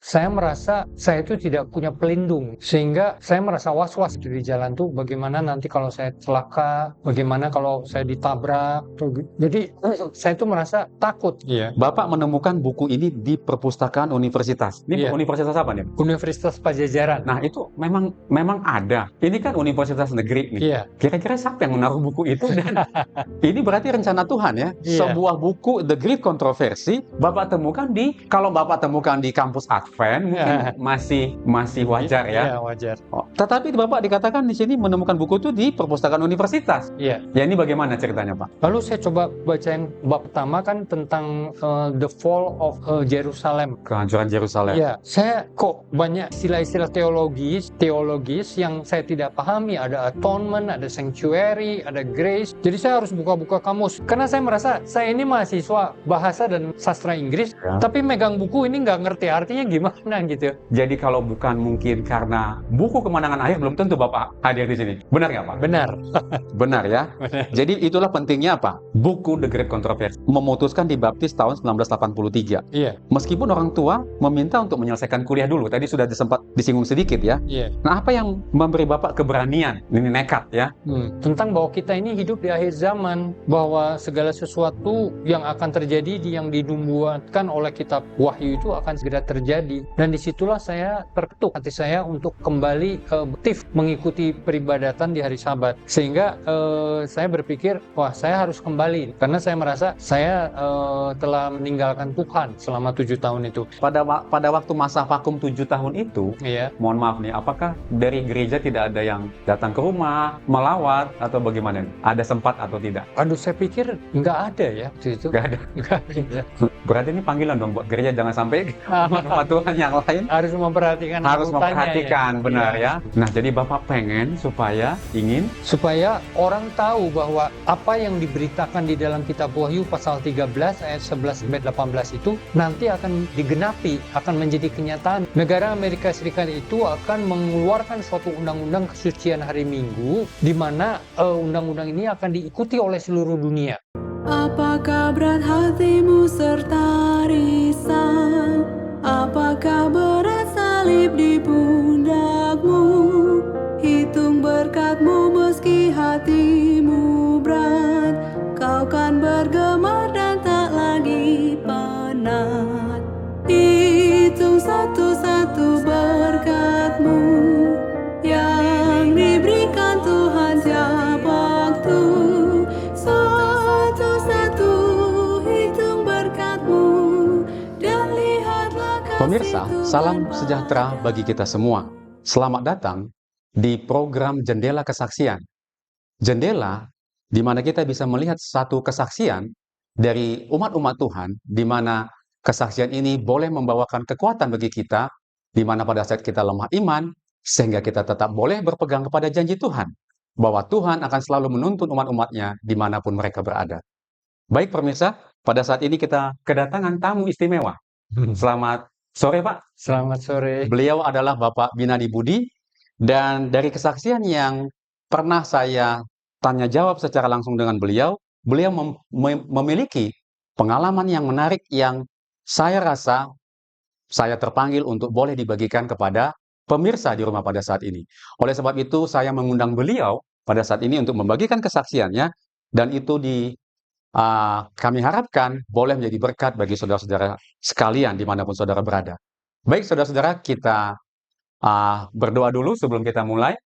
saya merasa saya itu tidak punya pelindung, sehingga saya merasa was-was di jalan tuh, bagaimana nanti kalau saya celaka, bagaimana kalau saya ditabrak. Jadi saya itu merasa takut. Iya. Bapak menemukan buku ini di perpustakaan universitas. Ini Iya. universitas apa nih? Universitas Pajajaran. Nah, itu memang ada. Ini kan universitas negeri nih. Iya. Kira-kira siapa yang menaruh buku itu? Dan ini berarti rencana Tuhan ya. Iya. Sebuah buku The Great Controversy Bapak temukan kalau Bapak temukan di kampus Advent mungkin masih wajar ya. Iya, wajar. Tetapi Bapak dikatakan di sini menemukan buku itu di perpustakaan universitas. Iya. Ya, ini bagaimana ceritanya, Pak? Lalu saya coba baca yang bab pertama kan tentang the fall of Jerusalem. Kehancuran Yerusalem. Iya, saya kok banyak istilah-istilah teologis yang saya tidak pahami. Ada atonement, ada sanctuary, ada grace. Jadi saya harus buka-buka kamus. Karena saya merasa saya ini mahasiswa bahasa dan sastra Inggris, Ya. tapi megang buku ini nggak ngerti artinya gimana gitu. Jadi kalau bukan mungkin karena buku Kemenangan Akhir, belum tentu Bapak hadir di sini. Benar nggak, Pak? Benar. Benar ya. Benar. Jadi itulah pentingnya apa? Buku The Great Controversy memutuskan dibaptis tahun 1983. Iya. Meskipun orang tua meminta untuk menyelesaikan kuliah dulu, tadi sudah sempat disinggung sedikit ya. Iya. Nah, apa yang memberi Bapak keberanian? Ini nekat ya. Tentang bahwa kita ini hidup di akhir zaman, bahwa segala sesuatu yang akan terjadi yang dinubuatkan oleh kitab Wahyu itu akan segera terjadi. Dan disitulah saya terketuk hati saya untuk kembali aktif mengikuti peribadatan di hari Sabat, sehingga saya berpikir, wah, saya harus kembali karena saya merasa saya telah meninggalkan Tuhan selama 7 tahun itu. Pada waktu masa vakum 7 tahun itu, Iya. mohon maaf nih, apakah dari gereja tidak ada yang datang ke rumah, melawat, atau bagaimana? Ada sempat atau tidak? Aduh, saya pikir nggak ada ya waktu itu. Nggak ada. Nggak ada. Berarti ini panggilan dong buat gereja, jangan sampai rumah Tuhan yang lain Harus memperhatikan harus anggotanya, memperhatikan, ya. benar Iya. ya. Nah, jadi Bapak ingin Supaya orang tahu bahwa apa yang diberitakan di dalam kitab Wahyu pasal 13 ayat 11 sampai 18 itu nanti akan digenapi, akan menjadi kenyataan. Negara Amerika Serikat itu akan mengeluarkan suatu undang-undang kesucian hari Minggu, di mana undang-undang ini akan diikuti oleh seluruh dunia. Apakah berat hatimu serta risau? Apakah berat salib di pundakmu? Hitung berkatmu meski hatimu berat. Kau kan bergemar dan tak lagi penat. Hitung satu-satu berkatmu yang diberikan Tuhan tiap waktu. Satu-satu hitung berkatmu dan lihatlah kasih Pemirsa, Tuhan. salam sejahtera bagi kita semua. Selamat datang di program Jendela Kesaksian. Jendela di mana kita bisa melihat satu kesaksian dari umat-umat Tuhan, di mana kesaksian ini boleh membawakan kekuatan bagi kita, di mana pada saat kita lemah iman, sehingga kita tetap boleh berpegang kepada janji Tuhan, bahwa Tuhan akan selalu menuntun umat-umatnya dimanapun mereka berada. Baik pemirsa, pada saat ini kita kedatangan tamu istimewa. Selamat sore, Pak. Selamat sore. Beliau adalah Bapak Binadi Budi, dan dari kesaksian yang pernah saya tanya jawab secara langsung dengan beliau memiliki pengalaman yang menarik yang saya rasa saya terpanggil untuk boleh dibagikan kepada pemirsa di rumah pada saat ini. Oleh sebab itu, saya mengundang beliau pada saat ini untuk membagikan kesaksiannya, dan itu kami harapkan boleh menjadi berkat bagi saudara-saudara sekalian dimanapun saudara berada. Baik saudara-saudara, kita berdoa dulu sebelum kita mulai.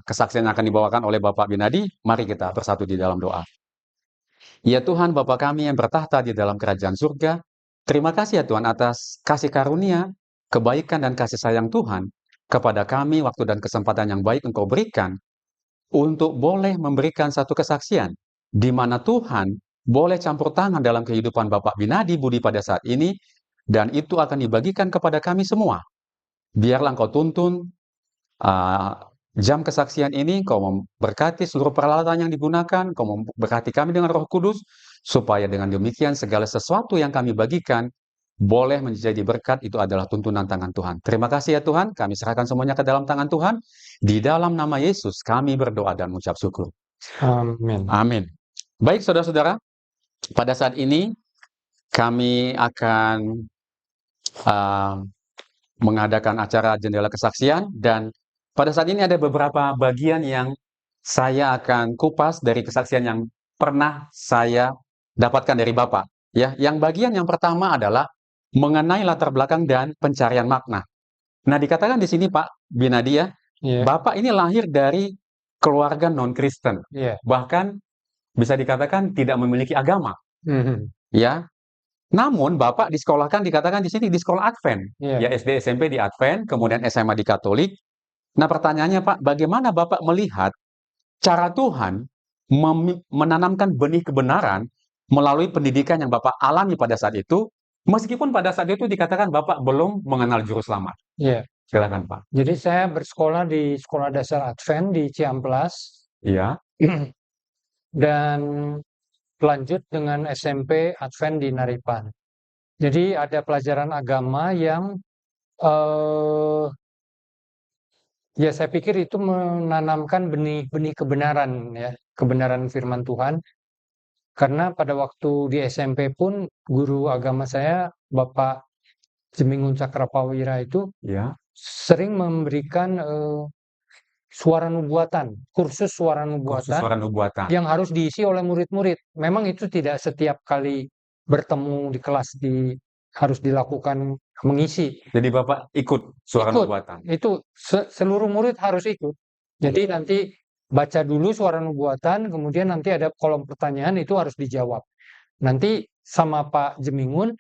Kesaksian yang akan dibawakan oleh Bapak Binadi. Mari kita bersatu di dalam doa. Ya Tuhan, Bapa kami yang bertahta di dalam kerajaan surga, terima kasih ya Tuhan atas kasih karunia, kebaikan dan kasih sayang Tuhan kepada kami, waktu dan kesempatan yang baik Engkau berikan untuk boleh memberikan satu kesaksian di mana Tuhan boleh campur tangan dalam kehidupan Bapak Binadi Budi pada saat ini, dan itu akan dibagikan kepada kami semua. Biarlah Engkau tuntun jam kesaksian ini, Kau memberkati seluruh peralatan yang digunakan, Kau memberkati kami dengan Roh Kudus, supaya dengan demikian segala sesuatu yang kami bagikan boleh menjadi berkat. Itu adalah tuntunan tangan Tuhan. Terima kasih ya Tuhan, kami serahkan semuanya ke dalam tangan Tuhan. Di dalam nama Yesus kami berdoa dan mengucap syukur. Amin. Amin. Baik saudara-saudara, pada saat ini kami akan mengadakan acara jendela kesaksian, dan pada saat ini ada beberapa bagian yang saya akan kupas dari kesaksian yang pernah saya dapatkan dari Bapak. Ya, yang bagian yang pertama adalah mengenai latar belakang dan pencarian makna. Nah, dikatakan di sini Pak Binadi ya, Iya, Bapak ini lahir dari keluarga non-Kristen, iya. bahkan bisa dikatakan tidak memiliki agama, Mhm. ya. Namun Bapak disekolahkan dikatakan di sini di sekolah Advent, Iya. ya SD SMP di Advent, kemudian SMA di Katolik. Nah, pertanyaannya Pak, bagaimana Bapak melihat cara Tuhan menanamkan benih kebenaran melalui pendidikan yang Bapak alami pada saat itu, meskipun pada saat itu dikatakan Bapak belum mengenal juru selamat? Iya. Silakan Pak. Jadi saya bersekolah di Sekolah Dasar Advent di Ciamplas Iya, dan lanjut dengan SMP Advent di Naripan. Jadi ada pelajaran agama yang ya saya pikir itu menanamkan benih-benih kebenaran ya, kebenaran firman Tuhan. Karena pada waktu di SMP pun guru agama saya Bapak Jemingun Cakrawira itu iya. sering memberikan suara nubuatan, kursus suara Kursus nubuatan suara nubuatan. yang harus diisi oleh murid-murid. Memang itu tidak setiap kali bertemu di kelas harus dilakukan mengisi. Jadi Bapak ikut suara Ikut, nubuatan. itu seluruh murid harus ikut. Jadi nanti baca dulu suara nubuatan, kemudian nanti ada kolom pertanyaan itu harus dijawab. Nanti sama Pak Jemingun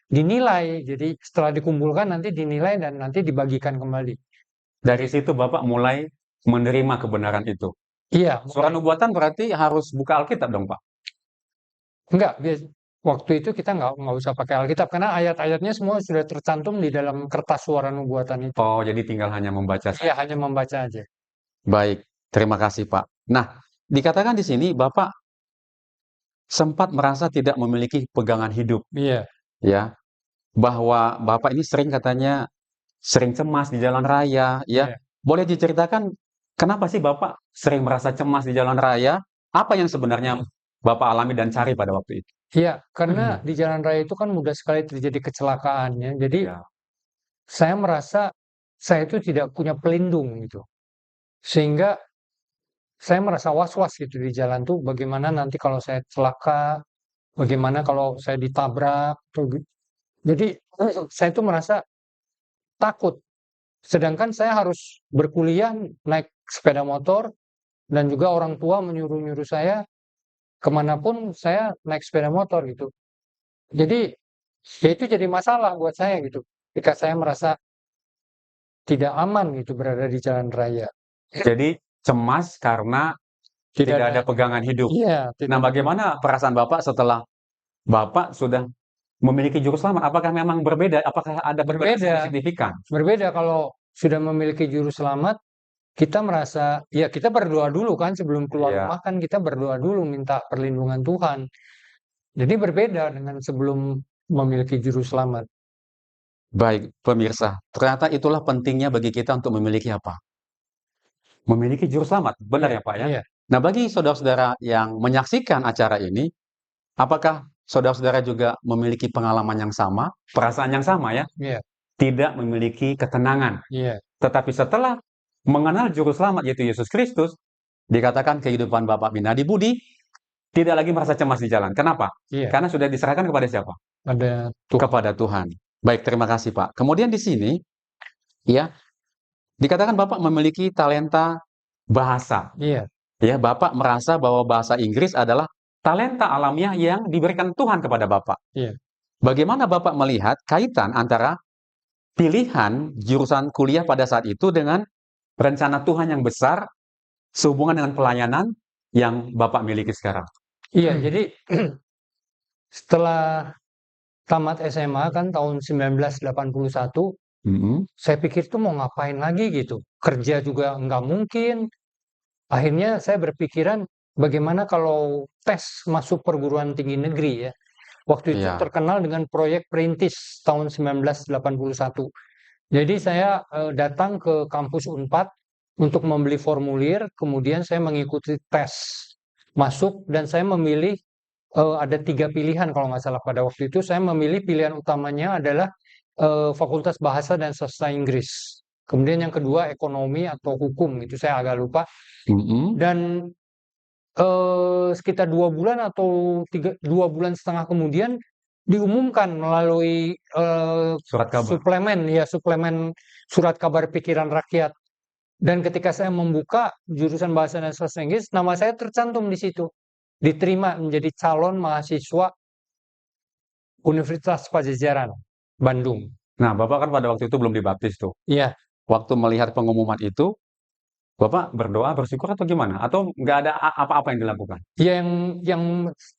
dinilai. Jadi setelah dikumpulkan nanti dinilai dan nanti dibagikan kembali. Dari situ Bapak mulai menerima kebenaran itu. Iya, Suara nubuatan berarti harus buka Alkitab dong, Pak? enggak. Waktu itu kita nggak usah pakai Alkitab karena ayat-ayatnya semua sudah tercantum di dalam kertas suara nubuatan itu. Oh, jadi tinggal hanya membaca saja. Iya, hanya membaca aja. Baik, terima kasih, Pak. Nah, dikatakan di sini Bapak sempat merasa tidak memiliki pegangan hidup, Iya, ya. Bahwa Bapak ini sering katanya sering cemas di jalan raya, ya. iya. Boleh diceritakan kenapa sih Bapak sering merasa cemas di jalan raya? Apa yang sebenarnya Bapak alami dan cari pada waktu itu? Iya, karena di jalan raya itu kan mudah sekali terjadi kecelakaan ya. Jadi Ya, saya merasa saya itu tidak punya pelindung gitu. Sehingga saya merasa was-was gitu di jalan tuh bagaimana nanti kalau saya celaka, bagaimana kalau saya ditabrak jadi saya itu merasa takut. Sedangkan saya harus berkuliah naik sepeda motor dan juga orang tua menyuruh-nyuruh saya kemanapun saya naik sepeda motor gitu. Jadi ya itu jadi masalah buat saya gitu. Ketika saya merasa tidak aman gitu berada di jalan raya. jadi cemas karena tidak ada pegangan hidup. Iya, Nah, bagaimana perasaan Bapak setelah Bapak sudah memiliki juru selamat? Apakah memang berbeda? Apakah ada perbedaan Berbeda. yang signifikan? Berbeda kalau sudah memiliki juru selamat, kita merasa ya kita berdoa dulu kan sebelum keluar Iya. rumah kan kita berdoa dulu minta perlindungan Tuhan. Jadi berbeda dengan sebelum memiliki juru selamat. Baik, pemirsa, ternyata itulah pentingnya bagi kita untuk memiliki apa? Memiliki juru selamat, benar ya Pak ya? Iya, Nah, bagi saudara-saudara yang menyaksikan acara ini, apakah saudara-saudara juga memiliki pengalaman yang sama, perasaan yang sama ya? iya, Tidak memiliki ketenangan. iya, Tetapi setelah mengenal juru selamat yaitu Yesus Kristus, dikatakan kehidupan Bapak Binadi Budi tidak lagi merasa cemas di jalan. Kenapa? iya. Karena sudah diserahkan kepada siapa? Ada Tuhan. Kepada Tuhan. Baik, terima kasih Pak. Kemudian di sini, ya, dikatakan Bapak memiliki talenta bahasa. Iya, Ya, Bapak merasa bahwa bahasa Inggris adalah talenta alamiah yang diberikan Tuhan kepada Bapak. iya. Bagaimana Bapak melihat kaitan antara pilihan jurusan kuliah pada saat itu dengan rencana Tuhan yang besar sehubungan dengan pelayanan yang Bapak miliki sekarang? Iya, jadi setelah tamat SMA kan tahun 1981, saya pikir tuh mau ngapain lagi gitu. Kerja juga nggak mungkin. Akhirnya saya berpikiran bagaimana kalau tes masuk perguruan tinggi negeri ya. Waktu itu Iya. terkenal dengan proyek Perintis tahun 1981. Jadi saya datang ke kampus Unpad untuk membeli formulir, kemudian saya mengikuti tes masuk dan saya memilih ada 3 pilihan kalau nggak salah pada waktu itu. Saya memilih pilihan utamanya adalah Fakultas Bahasa dan Sastra Inggris. Kemudian yang kedua ekonomi atau hukum, itu saya agak lupa. Mm-mm. Dan sekitar 2 bulan atau 2 bulan setengah kemudian diumumkan melalui Surat kabar. suplemen surat kabar pikiran rakyat. Dan ketika saya membuka jurusan bahasa dan sastra Inggris, nama saya tercantum di situ, diterima menjadi calon mahasiswa Universitas Pajajaran Bandung. Nah, Bapak kan pada waktu itu belum dibaptis tuh. Iya, Waktu melihat pengumuman itu, Bapak berdoa, bersyukur atau gimana? Atau nggak ada apa-apa yang dilakukan? ya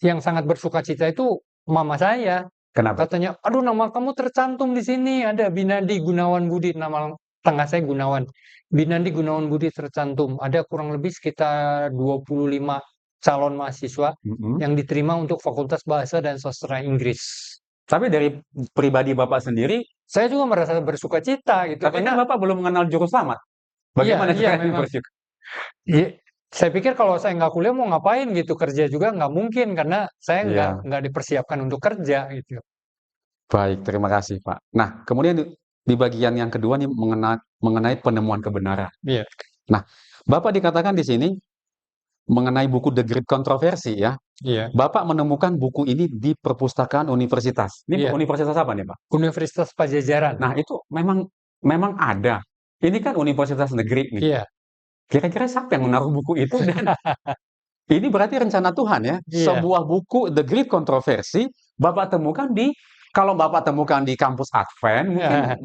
yang sangat bersukacita itu mama saya. Kenapa? Katanya, aduh nama kamu tercantum di sini, ada Binandi Gunawan Budi, nama tengah saya Gunawan. Binandi Gunawan Budi tercantum. Ada kurang lebih sekitar 25 calon mahasiswa Mm-mm. yang diterima untuk Fakultas Bahasa dan Sastra Inggris. Tapi dari pribadi Bapak sendiri, Saya juga merasa bersukacita gitu, tapi kan karena Bapak belum mengenal juru selamat. Bagaimana iya caranya memang. bersyukur? Saya pikir kalau saya nggak kuliah mau ngapain gitu, kerja juga nggak mungkin karena saya Iya, nggak dipersiapkan untuk kerja gitu. baik, terima kasih, Pak. Nah, kemudian di bagian yang kedua nih mengenai penemuan kebenaran. Iya, Nah, Bapak dikatakan di sini mengenai buku The Great Controversy ya. iya, Bapak menemukan buku ini di perpustakaan universitas. Ini iya. universitas apa nih, Pak? Universitas Pajajaran. Nah, itu memang ada. Ini kan universitas negeri nih. Iya, Kira-kira siapa yang menaruh buku itu? Dan ini berarti rencana Tuhan ya. iya, Sebuah buku The Great Controversy Bapak temukan kalau Bapak temukan di kampus Advent mungkin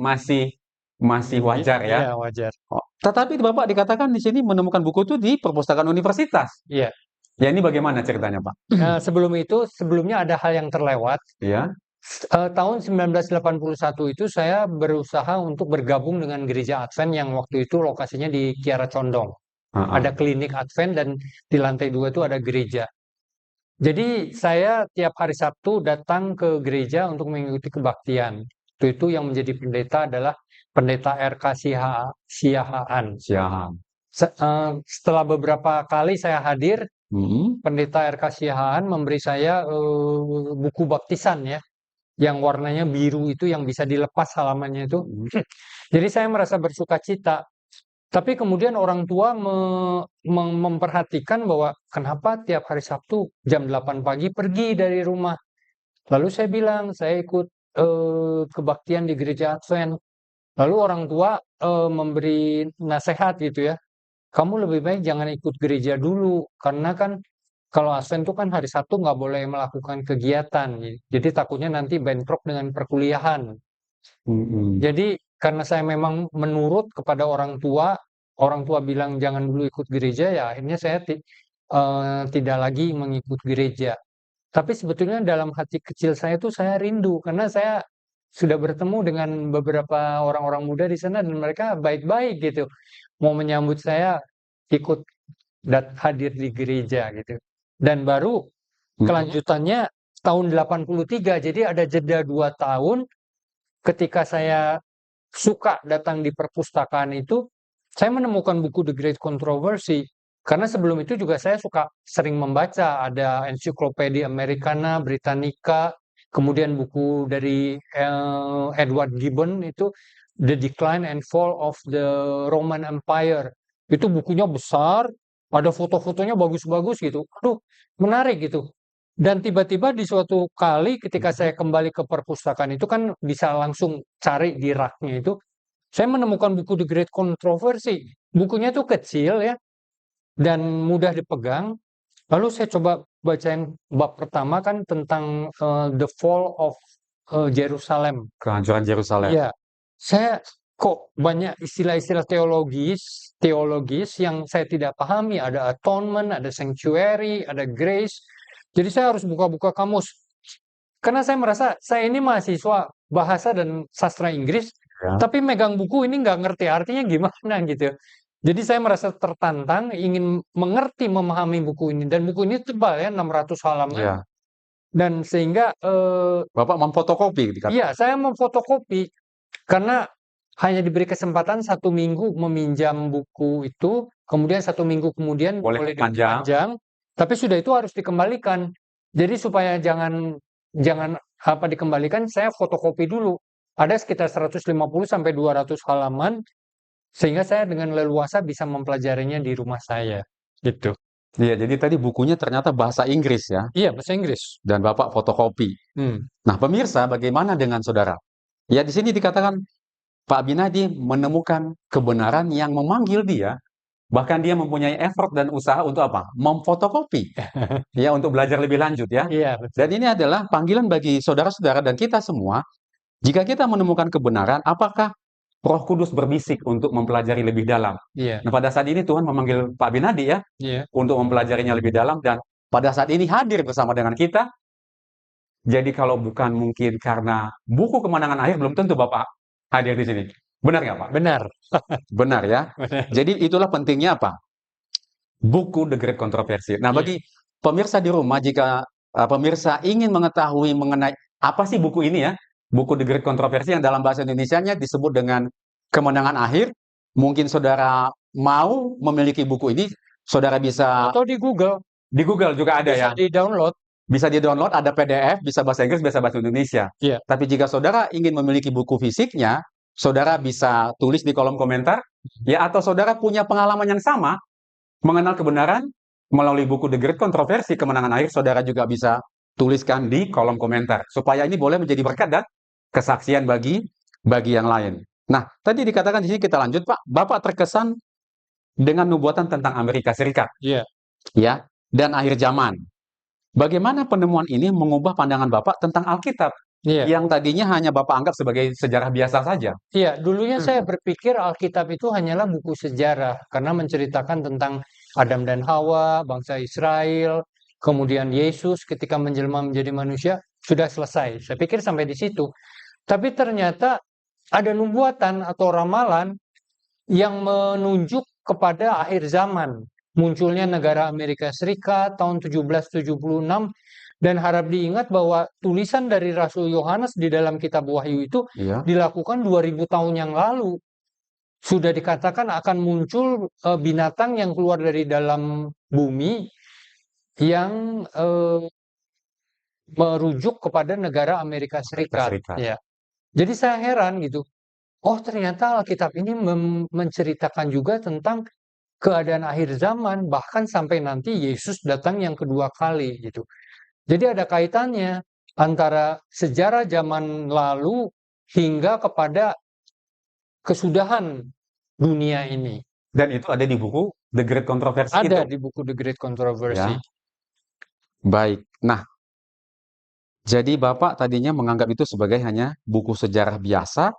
masih wajar ya. iya wajar. Oh, tetapi Bapak dikatakan di sini menemukan buku itu di perpustakaan universitas. Iya. Ya ini bagaimana ceritanya, Pak? Sebelumnya ada hal yang terlewat. Ya. Tahun 1981 itu saya berusaha untuk bergabung dengan gereja Advent yang waktu itu lokasinya di Kiara Condong. Ada klinik Advent dan di lantai 2 itu ada gereja. Jadi saya tiap hari Sabtu datang ke gereja untuk mengikuti kebaktian. Itu yang menjadi pendeta adalah pendeta RK Siahaan. Siap. Setelah beberapa kali saya hadir, Mm-mm. pendeta RK Siahaan memberi saya buku baptisan ya, yang warnanya biru itu yang bisa dilepas halamannya itu. Jadi saya merasa bersukacita. Tapi kemudian orang tua memperhatikan bahwa kenapa tiap hari Sabtu jam 8 pagi pergi dari rumah. Lalu saya bilang, saya ikut kebaktian di gereja Advent. Lalu orang tua memberi nasihat gitu ya. Kamu lebih baik jangan ikut gereja dulu. Karena kan kalau Advent itu kan hari Sabtu nggak boleh melakukan kegiatan. Jadi takutnya nanti bentrok dengan perkuliahan. Mm-mm. Jadi karena saya memang menurut kepada orang tua bilang jangan dulu ikut gereja, ya akhirnya saya tidak lagi mengikut gereja. Tapi sebetulnya dalam hati kecil saya tuh saya rindu karena saya sudah bertemu dengan beberapa orang-orang muda di sana dan mereka baik-baik gitu. Mau menyambut saya ikut hadir di gereja gitu. Dan baru kelanjutannya tahun 83, jadi ada jeda 2 tahun ketika saya suka datang di perpustakaan itu, saya menemukan buku The Great Controversy. Karena sebelum itu juga saya suka sering membaca, ada Encyclopedia Americana, Britannica, kemudian buku dari Edward Gibbon itu The Decline and Fall of the Roman Empire. Itu bukunya besar, ada foto-fotonya bagus-bagus gitu. Aduh, menarik gitu. Dan tiba-tiba di suatu kali ketika saya kembali ke perpustakaan itu kan bisa langsung cari di rak-nya itu, saya menemukan buku The Great Controversy. Bukunya tuh kecil ya, dan mudah dipegang. Lalu saya coba bacain bab pertama kan tentang the fall of Jerusalem. Kehancuran Yerusalem. Ya, saya kok banyak istilah-istilah teologis yang saya tidak pahami. Ada atonement, ada sanctuary, ada grace. Jadi saya harus buka-buka kamus. Karena saya merasa saya ini mahasiswa bahasa dan sastra Inggris, Ya. tapi megang buku ini nggak ngerti artinya gimana gitu. Jadi saya merasa tertantang, ingin mengerti, memahami buku ini. Dan buku ini tebal ya, 600 halaman. Ya. Dan sehingga Bapak memfotokopi dikatakan. iya, saya memfotokopi karena hanya diberi kesempatan 1 minggu meminjam buku itu, kemudian 1 minggu kemudian Boleh boleh dipanjang. dipanjang, tapi sudah itu harus dikembalikan. Jadi supaya jangan dikembalikan, saya fotokopi dulu. Ada sekitar 150 sampai 200 halaman, sehingga saya dengan leluasa bisa mempelajarinya di rumah saya, gitu. Iya, jadi tadi bukunya ternyata bahasa Inggris ya, Iya, bahasa Inggris. dan Bapak fotokopi. Hmm. Nah, pemirsa, bagaimana dengan saudara? Ya, di sini dikatakan Pak Binadi menemukan kebenaran yang memanggil dia, bahkan dia mempunyai effort dan usaha untuk apa? Memfotokopi, ya, untuk belajar lebih lanjut ya. Iya, Dan betul. ini adalah panggilan bagi saudara-saudara dan kita semua. Jika kita menemukan kebenaran, apakah Roh Kudus berbisik untuk mempelajari lebih dalam? Iya, Nah, pada saat ini Tuhan memanggil Pak Binadi ya, iya, untuk mempelajarinya lebih dalam, dan pada saat ini hadir bersama dengan kita. Jadi kalau bukan mungkin karena buku Kemenangan Akhir, belum tentu Bapak hadir di sini. Benar nggak Pak? benar, Benar ya. benar. Jadi itulah pentingnya apa? Buku The Great Controversy. Nah, Iya, bagi pemirsa di rumah, jika pemirsa ingin mengetahui mengenai apa sih buku ini ya, buku The Great Controversy yang dalam bahasa Indonesianya disebut dengan Kemenangan Akhir, mungkin saudara mau memiliki buku ini, saudara bisa atau di Google di Google juga ada ya. bisa di-download. Bisa di-download, ada PDF, bisa bahasa Inggris, bisa bahasa Indonesia. Iya, Tapi jika saudara ingin memiliki buku fisiknya, saudara bisa tulis di kolom komentar, ya, atau saudara punya pengalaman yang sama, mengenal kebenaran melalui buku The Great Controversy, Kemenangan Akhir, saudara juga bisa tuliskan di kolom komentar, supaya ini boleh menjadi berkat dan kesaksian bagi yang lain. Nah, tadi dikatakan di sini, kita lanjut Pak, Bapak terkesan dengan nubuatan tentang Amerika Serikat, iya, ya, dan akhir zaman. Bagaimana penemuan ini mengubah pandangan Bapak tentang Alkitab, iya. yang tadinya hanya Bapak anggap sebagai sejarah biasa saja? Iya, dulunya saya berpikir Alkitab itu hanyalah buku sejarah karena menceritakan tentang Adam dan Hawa, bangsa Israel, kemudian Yesus ketika menjelma menjadi manusia, sudah selesai. Saya pikir sampai di situ. Tapi ternyata ada nubuatan atau ramalan yang menunjuk kepada akhir zaman. Munculnya negara Amerika Serikat tahun 1776, dan harap diingat bahwa tulisan dari Rasul Yohanes di dalam kitab Wahyu itu Iya. dilakukan 2000 tahun yang lalu. Sudah dikatakan akan muncul binatang yang keluar dari dalam bumi yang merujuk kepada negara Amerika Serikat. Serikat. Ya. Jadi saya heran gitu. Oh, ternyata Alkitab ini menceritakan juga tentang keadaan akhir zaman, bahkan sampai nanti Yesus datang yang kedua kali gitu. Jadi ada kaitannya antara sejarah zaman lalu hingga kepada kesudahan dunia ini. Dan itu ada di buku The Great Controversy Ada itu. di buku The Great Controversy. Ya. Baik. Nah, jadi Bapak tadinya menganggap itu sebagai hanya buku sejarah biasa,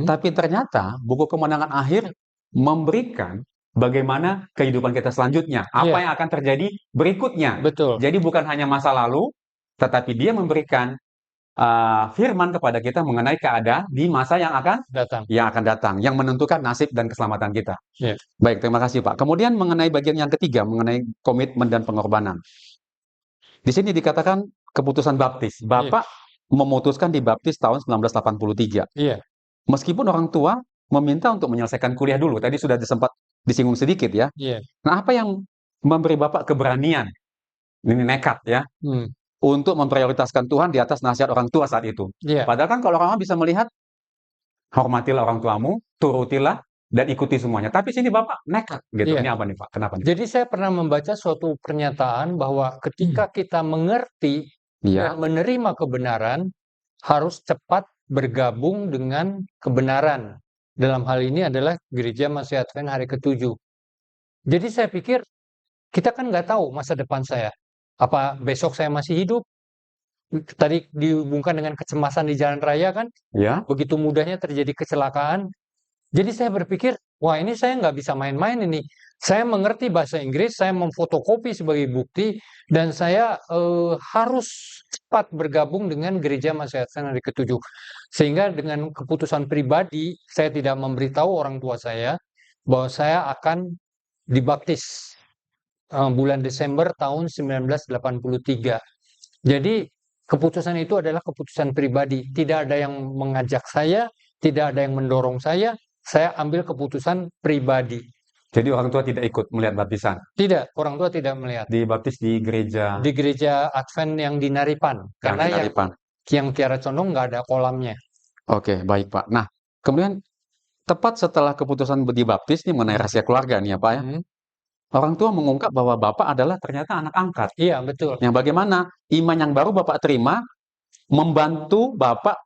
tapi ternyata buku Kemenangan Akhir memberikan bagaimana kehidupan kita selanjutnya, apa Iya, yang akan terjadi berikutnya. betul. Jadi bukan hanya masa lalu, tetapi dia memberikan firman kepada kita mengenai keadaan di masa yang akan Datang. datang, yang menentukan nasib dan keselamatan kita. Iya. Baik, terima kasih Pak. Kemudian mengenai bagian yang ketiga, mengenai komitmen dan pengorbanan. Di sini dikatakan keputusan baptis. Bapak memutuskan dibaptis tahun 1983. Iya, Meskipun orang tua meminta untuk menyelesaikan kuliah dulu, tadi sudah sempat disinggung sedikit ya. iya. Nah, apa yang memberi Bapak keberanian, ini nekat ya, Hmm, untuk memprioritaskan Tuhan di atas nasihat orang tua saat itu? iya, Padahal kan kalau orang bisa melihat, hormatilah orang tuamu, turutilah, dan ikuti semuanya. Tapi sini Bapak nekat gitu. iya. Ini apa nih Pak? Kenapa nih? Jadi saya pernah membaca suatu pernyataan bahwa ketika kita mengerti Iya, dan menerima kebenaran, harus cepat bergabung dengan kebenaran. Dalam hal ini adalah Gereja Masih Advent hari ke-7. Jadi saya pikir, kita kan nggak tahu masa depan saya. Apa besok saya masih hidup? Tadi dihubungkan dengan kecemasan di jalan raya kan, ya, begitu mudahnya terjadi kecelakaan. Jadi saya berpikir, wah ini saya nggak bisa main-main ini. Saya mengerti bahasa Inggris, saya memfotokopi sebagai bukti, dan saya harus cepat bergabung dengan Gereja Masih Advent hari ke-7. Sehingga dengan keputusan pribadi, saya tidak memberitahu orang tua saya bahwa saya akan dibaptis bulan Desember tahun 1983. Jadi keputusan itu adalah keputusan pribadi. Tidak ada yang mengajak saya, tidak ada yang mendorong saya ambil keputusan pribadi. jadi orang tua tidak ikut melihat baptisan. Tidak, orang tua tidak melihat. Dibaptis di gereja Di gereja Advent yang di Naripan. Karena Naripan. yang Kiara Condong nggak ada kolamnya. Oke, baik Pak. Nah, kemudian tepat setelah keputusan dibaptis nih mengenai rahasia keluarga nih ya Pak ya, Mhm. orang tua mengungkap bahwa Bapak adalah ternyata anak angkat. Iya, betul. Yang bagaimana iman yang baru Bapak terima membantu Bapak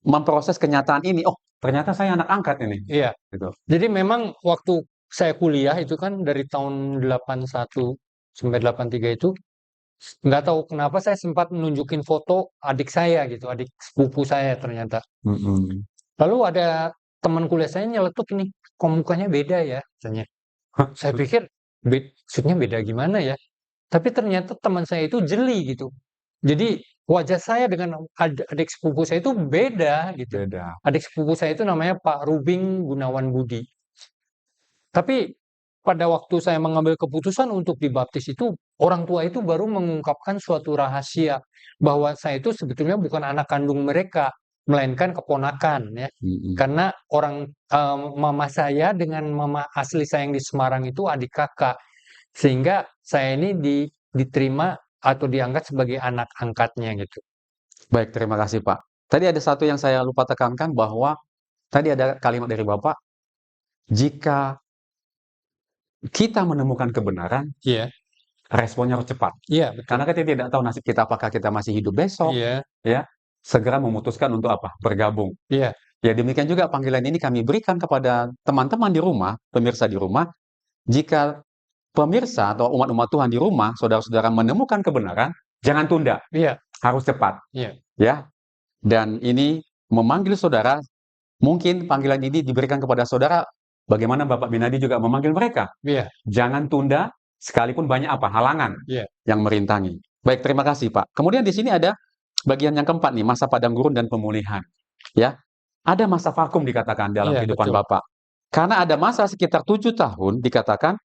memproses kenyataan ini. Oh, ternyata saya anak angkat ini. Iya. Gitu. Jadi memang waktu saya kuliah itu kan dari tahun 81 sampai 83 itu, nggak tahu kenapa saya sempat nunjukin foto adik saya gitu, adik sepupu saya ternyata. Mhm. Lalu ada teman kuliah saya nyeletuk ini, "Kok mukanya beda ya?" katanya. Saya pikir, maksudnya beda gimana ya? Tapi ternyata teman saya itu jeli gitu. Jadi wajah saya dengan adik sepupu saya itu beda gitu. Beda. Adik sepupu saya itu namanya Pak Rubing Gunawan Budi. Tapi pada waktu saya mengambil keputusan untuk dibaptis itu, orang tua itu baru mengungkapkan suatu rahasia bahwa saya itu sebetulnya bukan anak kandung mereka, melainkan keponakan ya. Mhm. Karena mama saya dengan mama asli saya yang di Semarang itu adik kakak. Sehingga saya ini diterima atau diangkat sebagai anak angkatnya gitu. Baik, terima kasih Pak. Tadi ada satu yang saya lupa tekankan bahwa tadi ada kalimat dari Bapak, jika kita menemukan kebenaran, Iya, responnya harus cepat. iya betul. Karena kita tidak tahu nasib kita apakah kita masih hidup besok, Iya, ya. Segera memutuskan untuk apa? Bergabung. iya, Ya demikian juga panggilan ini kami berikan kepada teman-teman di rumah, pemirsa di rumah, jika pemirsa atau umat-umat Tuhan di rumah, saudara-saudara menemukan kebenaran, jangan tunda, iya, harus cepat, iya, ya. Dan ini memanggil saudara, mungkin panggilan ini diberikan kepada saudara, bagaimana Bapak Binadi juga memanggil mereka. iya, Jangan tunda, sekalipun banyak apa? Halangan iya, yang merintangi. Baik, terima kasih Pak. Kemudian di sini ada bagian yang keempat nih, masa padang gurun dan pemulihan. Ya, ada masa vakum dikatakan dalam iya kehidupan betul. Bapak. Karena ada masa sekitar 7 tahun dikatakan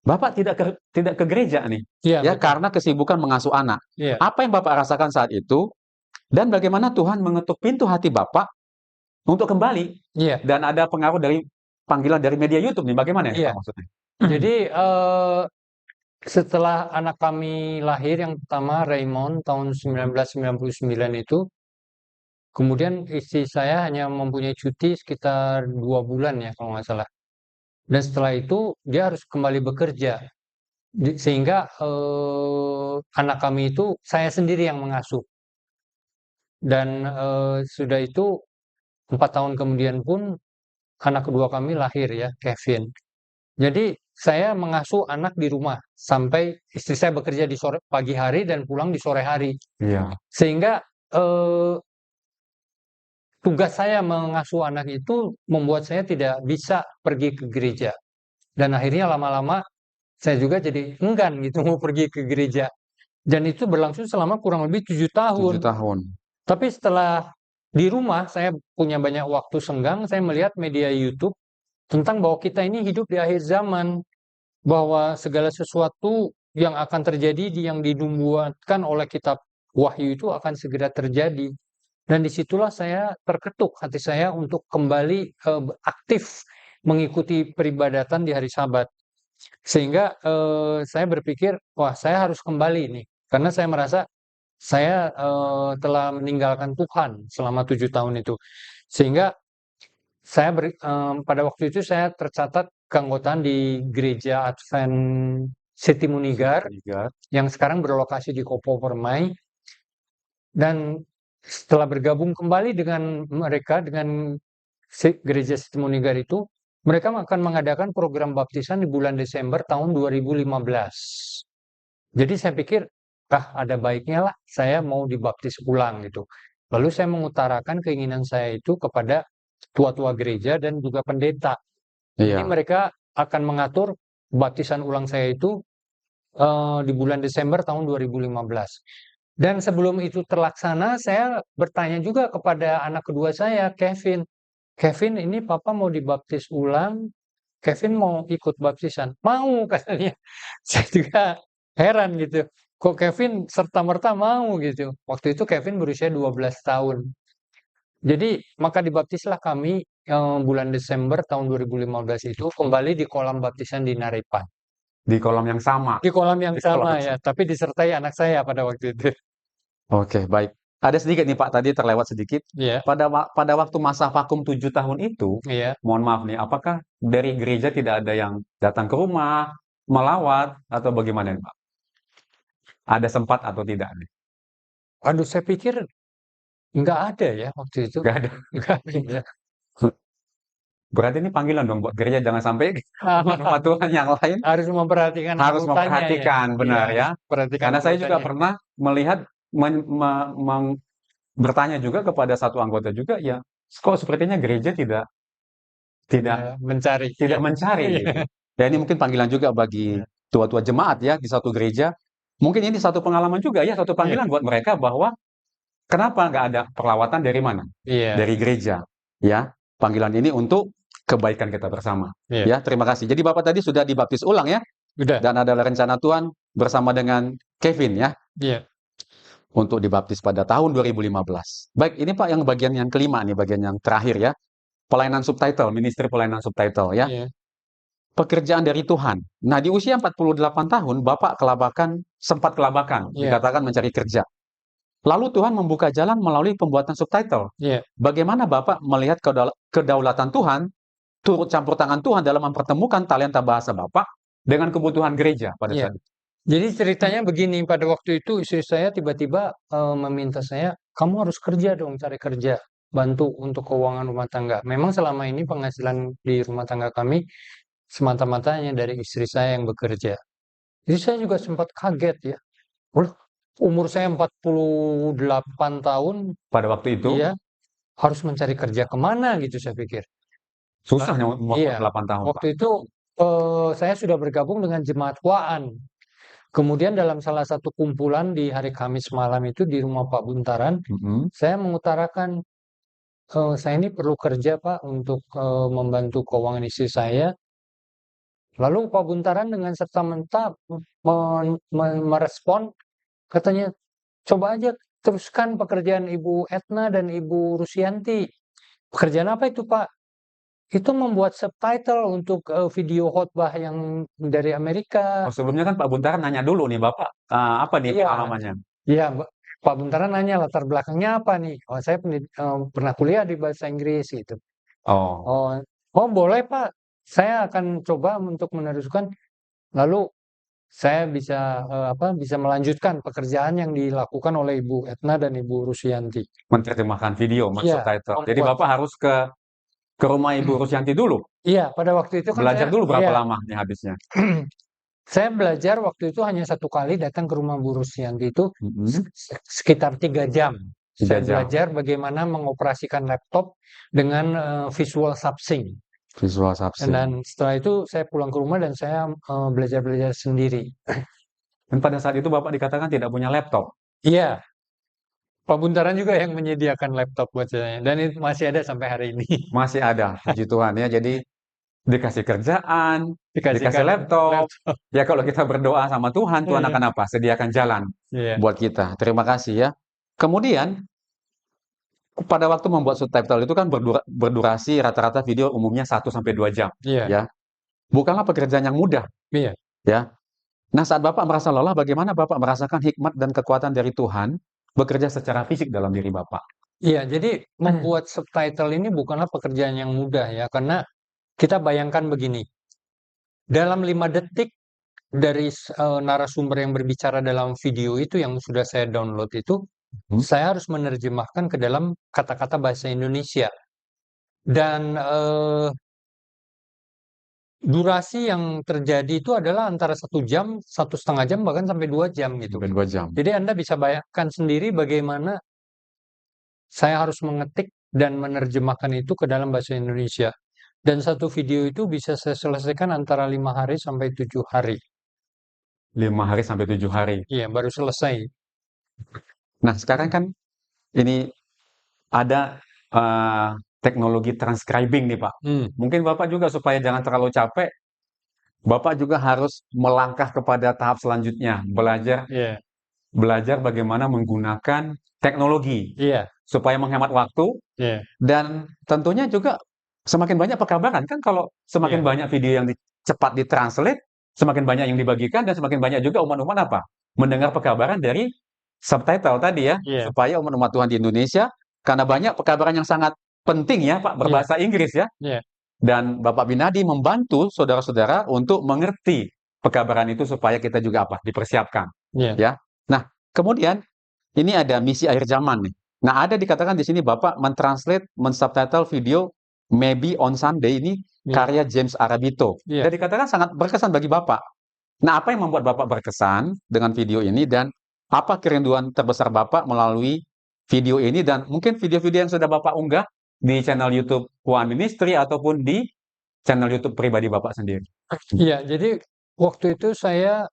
Bapak tidak ke gereja nih, Iya ya betul. karena kesibukan mengasuh anak. Iya, Apa yang Bapak rasakan saat itu? Dan bagaimana Tuhan mengetuk pintu hati Bapak untuk kembali? iya, Dan ada pengaruh dari panggilan dari media YouTube nih, bagaimana ya iya. Pak maksudnya? Jadi setelah anak kami lahir yang pertama Raymond tahun 1999 itu, kemudian istri saya hanya mempunyai cuti sekitar 2 bulan ya kalau nggak salah. Dan setelah itu dia harus kembali bekerja. Sehingga anak kami itu saya sendiri yang mengasuh. Dan sudah itu 4 tahun kemudian pun anak kedua kami lahir ya, Kevin. Jadi saya mengasuh anak di rumah sampai istri saya bekerja di pagi hari dan pulang di sore hari. Iya. Sehingga tugas saya mengasuh anak itu membuat saya tidak bisa pergi ke gereja. Dan akhirnya lama-lama saya juga jadi enggan gitu mau pergi ke gereja. Dan itu berlangsung selama kurang lebih 7 tahun. 7 tahun. Tapi setelah di rumah saya punya banyak waktu senggang, saya melihat media YouTube tentang bahwa kita ini hidup di akhir zaman, bahwa segala sesuatu yang akan terjadi yang dinubuatkan oleh kitab Wahyu itu akan segera terjadi. Dan disitulah saya terketuk hati saya untuk kembali aktif mengikuti peribadatan di hari Sabat. Sehingga saya berpikir, wah saya harus kembali nih, karena saya merasa saya telah meninggalkan Tuhan selama 7 tahun itu. Sehingga saya pada waktu itu saya tercatat keanggotaan di Gereja Advent Siti Munigar Tiga. yang sekarang berlokasi di Kopo Permai. Dan setelah bergabung kembali dengan mereka, dengan Gereja Siti Munigar itu, mereka akan mengadakan program baptisan di bulan Desember tahun 2015. Jadi saya pikir, ada baiknya lah saya mau dibaptis ulang gitu. Lalu saya mengutarakan keinginan saya itu kepada tua-tua gereja dan juga pendeta. Jadi Iya. mereka akan mengatur baptisan ulang saya itu di bulan Desember tahun 2015. Dan sebelum itu terlaksana, saya bertanya juga kepada anak kedua saya, Kevin. Kevin, ini papa mau dibaptis ulang. Kevin mau ikut baptisan. Mau katanya. Saya juga heran gitu. Kok Kevin serta-merta mau gitu. Waktu itu Kevin berusia 12 tahun. Jadi maka dibaptislah kami bulan Desember tahun 2015 itu kembali di kolam baptisan di Narepan. Di kolam yang sama. Di kolam yang Di kolam sama yang ya, tapi disertai anak saya pada waktu itu. Oke, baik. ada sedikit nih Pak, tadi terlewat sedikit. Iya, Pada waktu masa vakum 7 tahun itu, iya. mohon maaf nih, apakah dari gereja tidak ada yang datang ke rumah, melawat, atau bagaimana nih Pak? Ada sempat atau tidak nih? Aduh, saya pikir nggak ada ya waktu itu. Nggak ada. Nggak ada ya. Berarti ini panggilan dong buat gereja, jangan sampai rumah Tuhan yang lain Harus memperhatikan harus anggotanya ya. memperhatikan, Iya, benar harus ya. memperhatikan Karena saya juga anggotanya. pernah melihat, bertanya juga kepada satu anggota juga, ya kok sepertinya gereja tidak tidak Ya, mencari. tidak Iya. mencari Iya. gitu. Ya ini mungkin panggilan juga bagi Iya. tua-tua jemaat ya di satu gereja. Mungkin ini satu pengalaman juga ya, satu Iya. panggilan buat mereka bahwa kenapa nggak ada perlawatan dari mana? Iya. Dari gereja. Ya, panggilan ini untuk kebaikan kita bersama. Iya. Ya, terima kasih. Jadi Bapak tadi sudah dibaptis ulang ya, Udah. dan adalah rencana Tuhan bersama dengan Kevin ya, Iya. untuk dibaptis pada tahun 2015. Baik, ini Pak yang bagian yang kelima nih, bagian yang terakhir ya. Pelayanan subtitle, ministry pelayanan subtitle ya. Iya. Pekerjaan dari Tuhan. Nah, di usia 48 tahun, Bapak sempat kelabakan, Iya. dikatakan mencari kerja. Lalu Tuhan membuka jalan melalui pembuatan subtitle. Iya. Bagaimana Bapak melihat kedaulatan Tuhan, turut campur tangan Tuhan dalam mempertemukan talenta bahasa Bapak dengan kebutuhan gereja pada Iya. saat itu? Jadi ceritanya begini, pada waktu itu istri saya tiba-tiba meminta saya, kamu harus kerja dong, cari kerja, bantu untuk keuangan rumah tangga. Memang selama ini penghasilan di rumah tangga kami semata-matanya dari istri saya yang bekerja. Jadi saya juga sempat kaget ya. Loh, umur saya 48 tahun, Pada waktu itu, iya, harus mencari kerja kemana gitu saya pikir. susah Nah, umur iya, 48 tahun, Pak. waktu itu saya sudah bergabung dengan jemaat Waan. Kemudian dalam salah satu kumpulan di hari Kamis malam itu di rumah Pak Buntaran, Mhm. saya mengutarakan, saya ini perlu kerja Pak untuk membantu keuangan istri saya. Lalu Pak Buntaran dengan serta-merta merespon, katanya, coba aja teruskan pekerjaan Ibu Etna dan Ibu Rusianti. Pekerjaan apa itu Pak? Itu membuat subtitle untuk video khotbah yang dari Amerika. Oh, sebelumnya kan Pak Buntaran nanya dulu nih, Bapak, apa nih Iya, pengalamannya? iya, Pak Buntaran nanya latar belakangnya apa nih? Oh, saya pernah kuliah di bahasa Inggris gitu. Oh, Oh, oh boleh Pak, saya akan coba untuk meneruskan. Lalu saya bisa bisa melanjutkan pekerjaan yang dilakukan oleh Ibu Etna dan Ibu Rusianti. menerjemahkan video, Iya, subtitle. Jadi membuat. Bapak harus ke rumah Ibu Rusyanti dulu, Iya, pada waktu itu kan belajar saya, dulu berapa iya, lama nih habisnya? saya belajar waktu itu hanya 1 kali datang ke rumah Bu Rusyanti itu Mhm. sekitar 3 jam. 3 Saya jam. belajar bagaimana mengoperasikan laptop dengan Visual Subsync. Visual Subsync. Dan setelah itu saya pulang ke rumah dan saya belajar-belajar sendiri. Dan pada saat itu Bapak dikatakan tidak punya laptop. Iya, Pak Buntaran juga yang menyediakan laptop buat saya. Dan itu masih ada sampai hari ini. Masih ada, puji Tuhan ya. Jadi dikasih kerjaan, dikasih Dikasihkan laptop. laptop. Ya kalau kita berdoa sama Tuhan, Tuhan Iya, akan apa? Sediakan jalan iya, buat kita. Terima kasih ya. Kemudian pada waktu membuat subtitle itu kan berdurasi rata-rata video umumnya 1 sampai 2 jam, iya, ya. Bukanlah pekerjaan yang mudah, iya. ya. Nah, saat Bapak merasa lelah, bagaimana Bapak merasakan hikmat dan kekuatan dari Tuhan bekerja secara fisik dalam diri Bapak? Iya, jadi membuat subtitle ini bukanlah pekerjaan yang mudah ya, karena kita bayangkan begini, dalam 5 detik dari narasumber yang berbicara dalam video itu yang sudah saya download itu, saya harus menerjemahkan ke dalam kata-kata bahasa Indonesia. Dan durasi yang terjadi itu adalah antara 1 jam, 1,5 jam, bahkan sampai 2 jam gitu. Sampai 2 jam. Jadi Anda bisa bayangkan sendiri bagaimana saya harus mengetik dan menerjemahkan itu ke dalam bahasa Indonesia. Dan satu video itu bisa saya selesaikan antara 5 hari sampai 7 hari. 5 hari sampai 7 hari. Iya, baru selesai. Nah, sekarang kan ini ada teknologi transcribing nih, Pak. Mungkin Bapak juga supaya jangan terlalu capek, Bapak juga harus melangkah kepada tahap selanjutnya, Iya, belajar bagaimana menggunakan teknologi iya, supaya menghemat waktu iya, dan tentunya juga semakin banyak perkabaran kan kalau semakin iya, banyak video yang cepat ditranslate, semakin banyak yang dibagikan dan semakin banyak juga umat-umat apa? Mendengar perkabaran dari subtitle tadi ya, Iya, supaya umat-umat Tuhan di Indonesia, karena banyak pekabaran yang sangat penting ya Pak, iya, berbahasa Inggris ya. iya, Dan Bapak Binadi membantu saudara-saudara untuk mengerti pekabaran itu supaya kita juga apa? Dipersiapkan. iya, Ya. Nah, kemudian ini ada misi akhir zaman nih. Nah, ada dikatakan di sini Bapak mentranslate, mensubtitle video Maybe on Sunday ini iya, karya James Arabito. iya. Dan dikatakan sangat berkesan bagi Bapak. Nah, apa yang membuat Bapak berkesan dengan video ini dan apa kerinduan terbesar Bapak melalui video ini dan mungkin video-video yang sudah Bapak unggah di channel YouTube One Ministry ataupun di channel YouTube pribadi Bapak sendiri? Iya, jadi waktu itu saya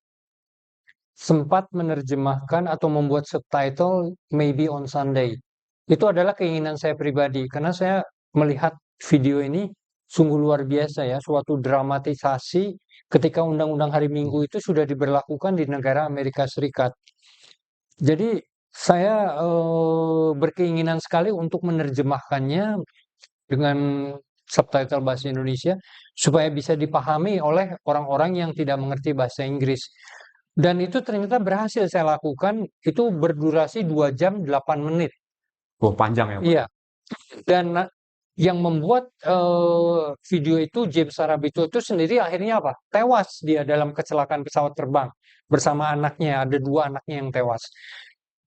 sempat menerjemahkan atau membuat subtitle Maybe on Sunday. Itu adalah keinginan saya pribadi karena saya melihat video ini sungguh luar biasa ya, suatu dramatisasi ketika Undang-Undang Hari Minggu itu sudah diberlakukan di negara Amerika Serikat. Jadi saya berkeinginan sekali untuk menerjemahkannya dengan subtitle bahasa Indonesia supaya bisa dipahami oleh orang-orang yang tidak mengerti bahasa Inggris. Dan itu ternyata berhasil saya lakukan, itu berdurasi 2 jam 8 menit. Oh, panjang ya Pak? Iya, dan yang membuat video itu James Arabito itu sendiri akhirnya apa? Tewas dia dalam kecelakaan pesawat terbang bersama anaknya, ada 2 anaknya yang tewas.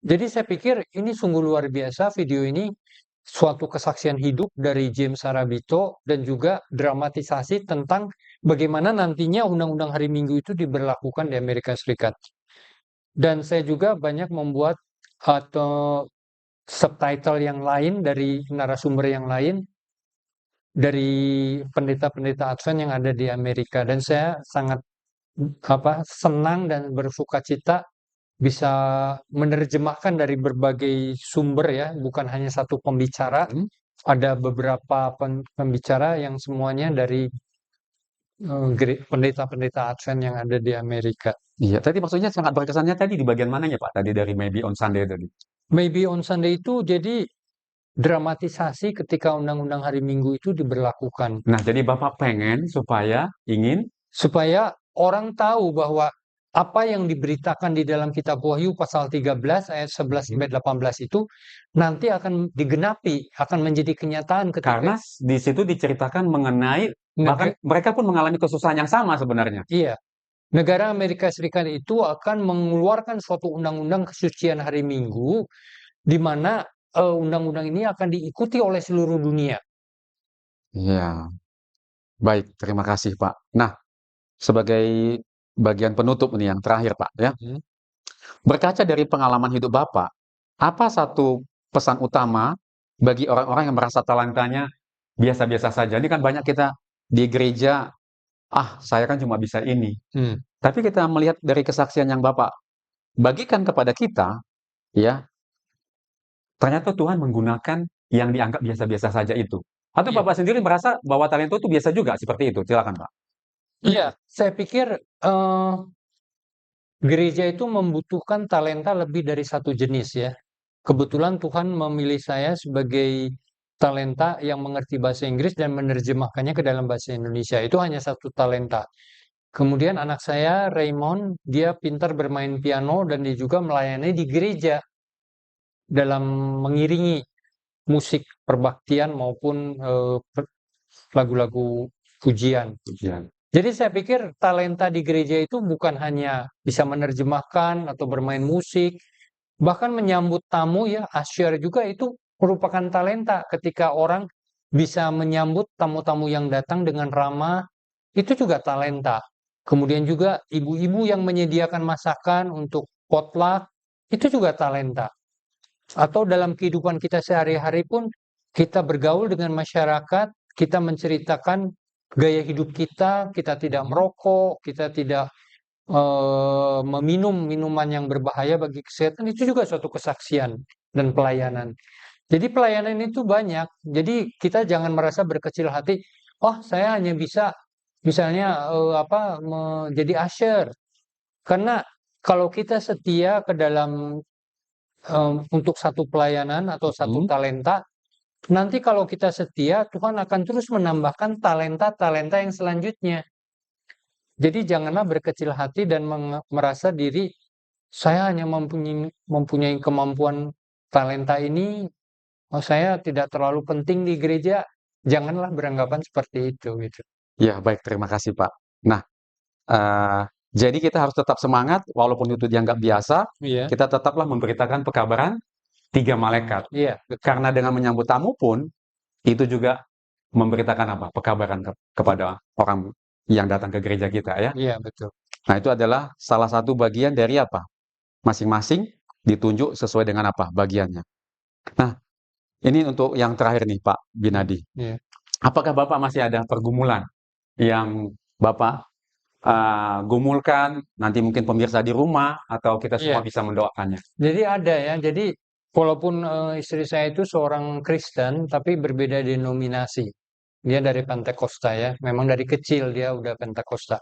Jadi saya pikir ini sungguh luar biasa video ini, suatu kesaksian hidup dari James Arabito dan juga dramatisasi tentang bagaimana nantinya Undang-Undang Hari Minggu itu diberlakukan di Amerika Serikat. Dan saya juga banyak membuat atau subtitle yang lain dari narasumber yang lain dari pendeta-pendeta Advent yang ada di Amerika dan saya sangat senang dan bersukacita bisa menerjemahkan dari berbagai sumber ya, bukan hanya satu pembicara. Ada beberapa pembicara yang semuanya dari pendeta-pendeta Advent yang ada di Amerika. Iya, tadi maksudnya sangat berkesannya tadi di bagian mananya Pak? Tadi dari Maybe on Sunday tadi. Maybe on Sunday itu jadi dramatisasi ketika Undang-Undang Hari Minggu itu diberlakukan. Nah, jadi Bapak pengen supaya orang tahu bahwa apa yang diberitakan di dalam kitab Wahyu pasal 13 ayat 11 sampai 18 itu nanti akan digenapi, akan menjadi kenyataan karena ketika di situ diceritakan mengenai bahkan mereka pun mengalami kesusahan yang sama sebenarnya. iya, negara Amerika Serikat itu akan mengeluarkan suatu undang-undang kesucian hari Minggu di mana undang-undang ini akan diikuti oleh seluruh dunia. Iya. Baik, terima kasih Pak. Nah, sebagai bagian penutup nih yang terakhir Pak ya. Berkaca dari pengalaman hidup Bapak, apa satu pesan utama bagi orang-orang yang merasa talentanya biasa-biasa saja? Ini kan banyak kita di gereja, saya kan cuma bisa ini. Tapi kita melihat dari kesaksian yang Bapak bagikan kepada kita, ya, ternyata Tuhan menggunakan yang dianggap biasa-biasa saja itu. Atau Iya. Bapak sendiri merasa bahwa talenta itu biasa juga seperti itu? Silakan Pak. Iya, saya pikir gereja itu membutuhkan talenta lebih dari satu jenis ya. Kebetulan Tuhan memilih saya sebagai talenta yang mengerti bahasa Inggris dan menerjemahkannya ke dalam bahasa Indonesia. Itu hanya satu talenta. Kemudian anak saya, Raymond, dia pintar bermain piano dan dia juga melayani di gereja dalam mengiringi musik perbaktian maupun lagu-lagu pujian. Jadi saya pikir talenta di gereja itu bukan hanya bisa menerjemahkan atau bermain musik, bahkan menyambut tamu ya, usher juga itu merupakan talenta ketika orang bisa menyambut tamu-tamu yang datang dengan ramah, itu juga talenta. Kemudian juga ibu-ibu yang menyediakan masakan untuk potluck, itu juga talenta. Atau dalam kehidupan kita sehari-hari pun kita bergaul dengan masyarakat, kita menceritakan gaya hidup kita tidak merokok, kita tidak meminum minuman yang berbahaya bagi kesehatan, itu juga suatu kesaksian dan pelayanan. Jadi pelayanan itu banyak. Jadi kita jangan merasa berkecil hati, oh saya hanya bisa misalnya menjadi usher. Karena kalau kita setia ke dalam untuk satu pelayanan atau satu talenta, nanti kalau kita setia, Tuhan akan terus menambahkan talenta-talenta yang selanjutnya. Jadi janganlah berkecil hati dan merasa diri saya hanya mempunyai kemampuan talenta ini, saya tidak terlalu penting di gereja, janganlah beranggapan seperti itu gitu. Ya, baik, terima kasih, Pak. Nah, jadi kita harus tetap semangat walaupun itu dianggap biasa, Iya, kita tetaplah memberitakan pekabaran 3 malaikat. iya, betul. Karena dengan menyambut tamu pun, itu juga memberitakan apa? Pekabaran kepada orang yang datang ke gereja kita ya. Iya, betul. Nah, itu adalah salah satu bagian dari apa? Masing-masing ditunjuk sesuai dengan apa? Bagiannya. Nah, ini untuk yang terakhir nih, Pak Binadi. Iya. Apakah Bapak masih ada pergumulan yang Bapak gumulkan, nanti mungkin pemirsa di rumah, atau kita semua Iya. bisa mendoakannya? Jadi ada ya, jadi walaupun istri saya itu seorang Kristen, tapi berbeda denominasi. Dia dari Pentakosta ya, memang dari kecil dia udah Pentakosta.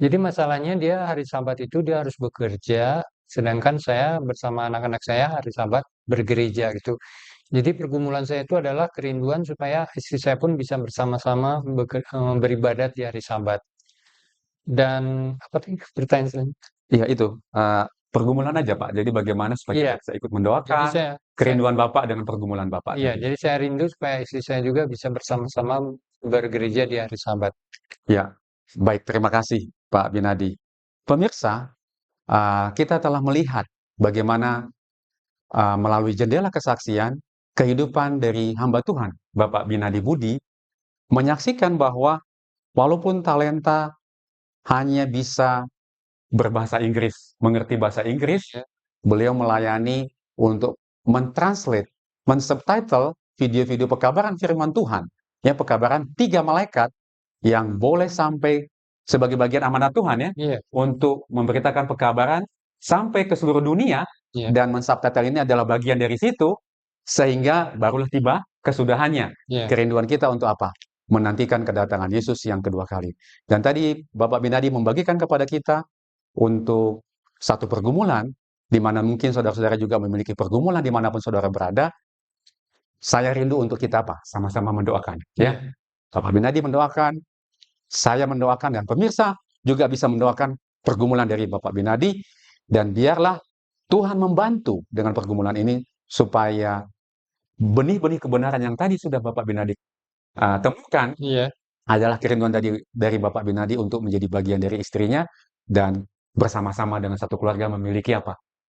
Jadi masalahnya dia hari Sabat itu dia harus bekerja, sedangkan saya bersama anak-anak saya hari Sabat bergereja gitu. Jadi pergumulan saya itu adalah kerinduan supaya istri saya pun bisa bersama-sama beribadat di hari Sabat. Dan apa tadi pertanyaan selanjutnya? Iya itu, pergumulan aja Pak. Jadi bagaimana supaya Iya, kita bisa ikut jadi mendoakan saya kerinduan Bapak dengan pergumulan Bapak iya, tadi. jadi saya rindu supaya istri saya juga bisa bersama-sama bergereja di hari Sabat. Ya, baik, terima kasih Pak Binadi. Pemirsa, kita telah melihat bagaimana melalui jendela kesaksian kehidupan dari hamba Tuhan, Bapak Binadi Budi, menyaksikan bahwa walaupun talenta hanya bisa berbahasa Inggris, mengerti bahasa Inggris, Ya, beliau melayani untuk mentranslate, mensubtitle video-video pekabaran firman Tuhan, ya pekabaran 3 malaikat yang boleh sampai sebagai bagian amanat Tuhan ya, iya, untuk memberitakan pekabaran sampai ke seluruh dunia, iya, dan mensubtitle ini adalah bagian dari situ, sehingga barulah tiba kesudahannya. iya, Kerinduan kita untuk apa? Menantikan kedatangan Yesus yang kedua kali. Dan tadi Bapak Binadi membagikan kepada kita untuk satu pergumulan, di mana mungkin saudara-saudara juga memiliki pergumulan dimanapun saudara berada. Saya rindu untuk kita apa? Sama-sama mendoakan. Ya, iya. Bapak Binadi mendoakan, saya mendoakan, dan pemirsa juga bisa mendoakan pergumulan dari Bapak Binadi, dan biarlah Tuhan membantu dengan pergumulan ini supaya benih-benih kebenaran yang tadi sudah Bapak Binadi temukan Iya, adalah kerinduan dari Bapak Binadi untuk menjadi bagian dari istrinya dan bersama-sama dengan satu keluarga memiliki apa?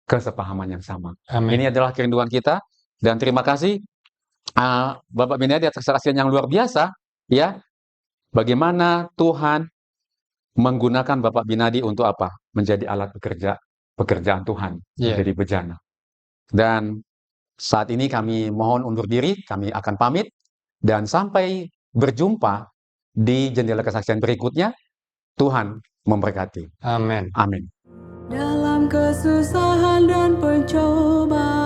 Kesepahaman yang sama. amin. Ini adalah kerinduan kita, dan terima kasih Bapak Binadi atas kesaksian yang luar biasa ya. Bagaimana Tuhan menggunakan Bapak Binadi untuk apa? Menjadi alat pekerjaan Tuhan, Iya, menjadi bejana. Dan saat ini kami mohon undur diri, kami akan pamit, dan sampai berjumpa di jendela kesaksian berikutnya. Tuhan memberkati. amin. Amin. Dalam kesusahan dan pencobaan